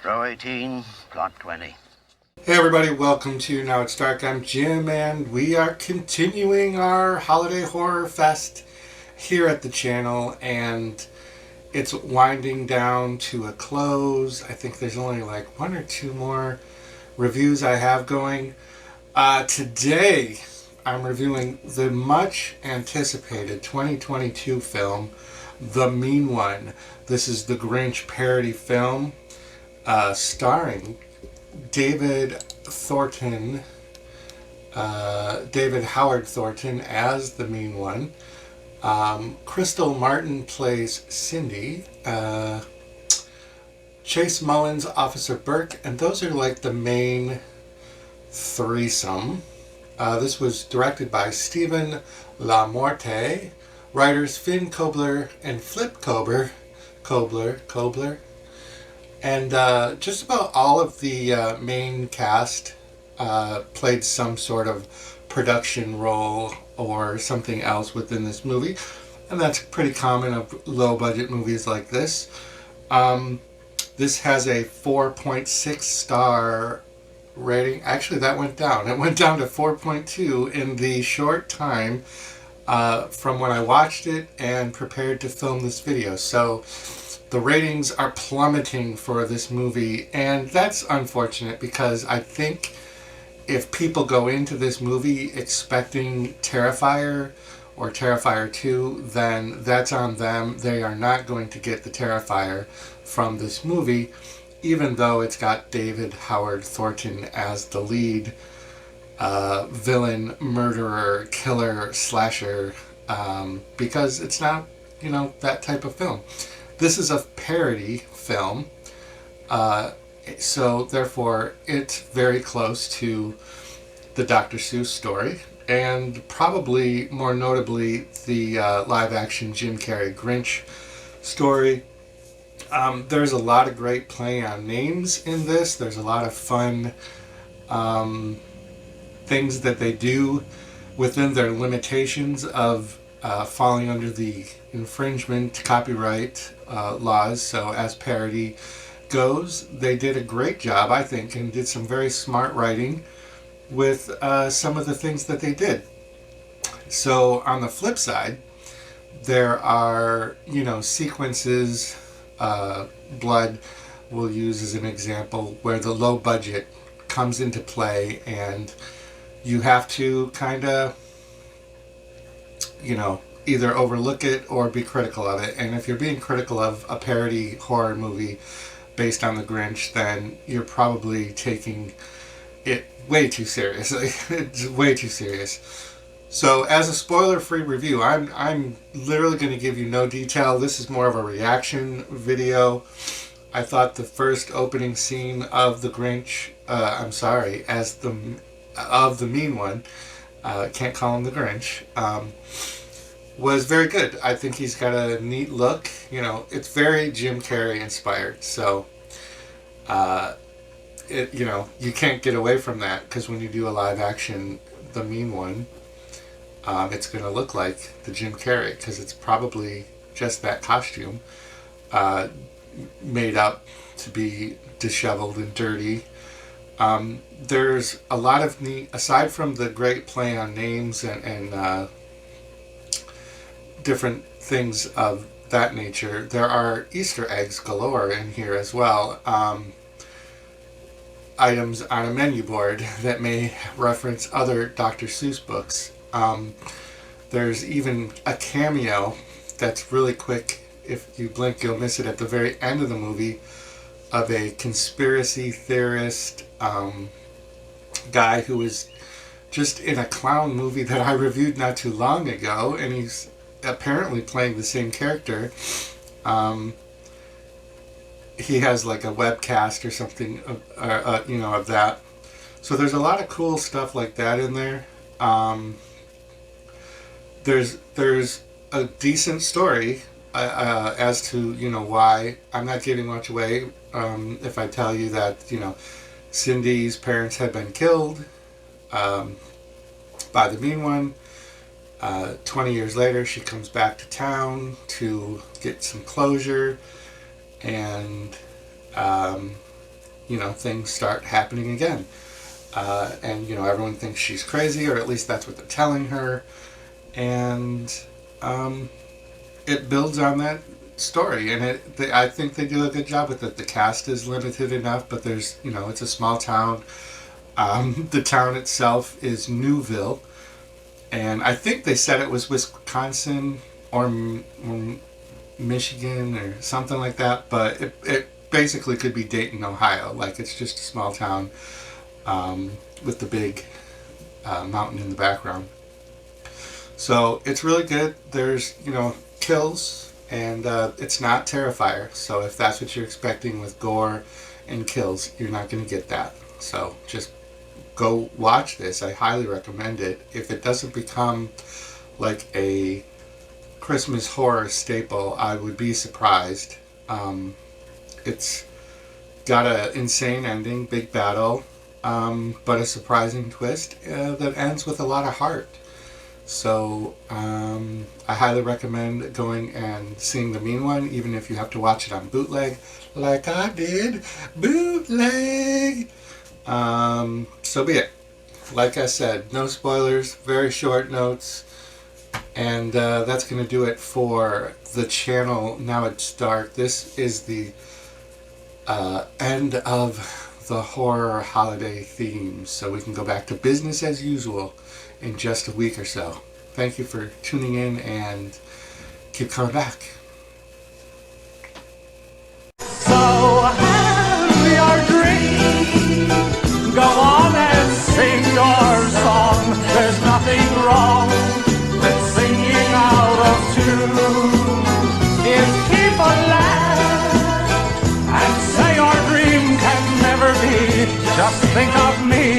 Row 18, plot 20. Hey everybody, welcome to Now It's Dark. I'm Jim, and we are continuing our Holiday Horror Fest here at the channel, and it's winding down to a close. I think there's only like one or two more reviews I have going. Today, I'm reviewing the much anticipated 2022 film, The Mean One. This is the Grinch parody film, starring David Howard Thornton as the Mean One. Crystal Martin plays Cindy. Chase Mullins, Officer Burke, and those are like the main threesome. This was directed by Stephen LaMorte. Writers Finn Kobler and Flip Kobler. And just about all of the main cast played some sort of production role or something else within this movie. And that's pretty common of low-budget movies like this. This has a 4.6 star rating. Actually, that went down. It went down to 4.2 in the short time from when I watched it and prepared to film this video. So the ratings are plummeting for this movie, and that's unfortunate because I think if people go into this movie expecting Terrifier or Terrifier 2, then that's on them. They are not going to get the Terrifier from this movie, even though it's got David Howard Thornton as the lead villain, murderer, killer, slasher, because it's not, that type of film. This is a parody film, so therefore it's very close to the Dr. Seuss story, and probably more notably the live-action Jim Carrey Grinch story. There's a lot of great play on names in this. There's a lot of fun things that they do within their limitations of falling under the infringement copyright laws. So as parody goes, they did a great job, I think, and did some very smart writing with some of the things that they did. So on the flip side, there are, sequences, Blood we'll use as an example, where the low budget comes into play, and you have to kind of, either overlook it or be critical of it. And if you're being critical of a parody horror movie based on the Grinch, then you're probably taking it way too seriously. It's way too serious. So as a spoiler-free review, I'm literally going to give you no detail. This is more of a reaction video. I thought the first opening scene of the Grinch, of the Mean One, can't call him the Grinch, was very good. I think he's got a neat look. It's very Jim Carrey inspired. So, you can't get away from that, because when you do a live action The Mean One, it's going to look like the Jim Carrey, because it's probably just that costume made up to be disheveled and dirty. There's a lot of neat, aside from the great play on names and different things of that nature, there are Easter eggs galore in here as well. Items on a menu board that may reference other Dr. Seuss books. There's even a cameo that's really quick. If you blink, you'll miss it at the very end of the movie, of a conspiracy theorist guy who was just in a clown movie that I reviewed not too long ago, and he's apparently playing the same character. He has like a webcast or something of that. So there's a lot of cool stuff like that in there. There's a decent story as to why. I'm not giving much away if I tell you that Cindy's parents had been killed by the Mean One. 20 years later, she comes back to town to get some closure, and things start happening again. And everyone thinks she's crazy, or at least that's what they're telling her. And it builds on that story, and I think they do a good job with it. The cast is limited enough, but there's it's a small town. The town itself is Newville, and I think they said it was Wisconsin or Michigan or something like that, but it basically could be Dayton, Ohio. Like, it's just a small town with the big mountain in the background. So it's really good. There's kills, and it's not Terrifier, so if that's what you're expecting with gore and kills, you're not going to get that. So just go watch this. I highly recommend it. If it doesn't become like a Christmas horror staple, I would be surprised. It's got an insane ending, big battle, but a surprising twist that ends with a lot of heart. So I highly recommend going and seeing the Mean One, even if you have to watch it on bootleg, like I did. Bootleg! So be it. Like I said, no spoilers, very short notes, and that's going to do it for the channel. Now it's dark. This is the end of the horror holiday theme, so we can go back to business as usual in just a week or so. Thank you for tuning in, and keep coming back. So hand me your drink, go on and sing your song. There's nothing wrong with singing out of tune. If people laugh and say your dream can never be, just think of me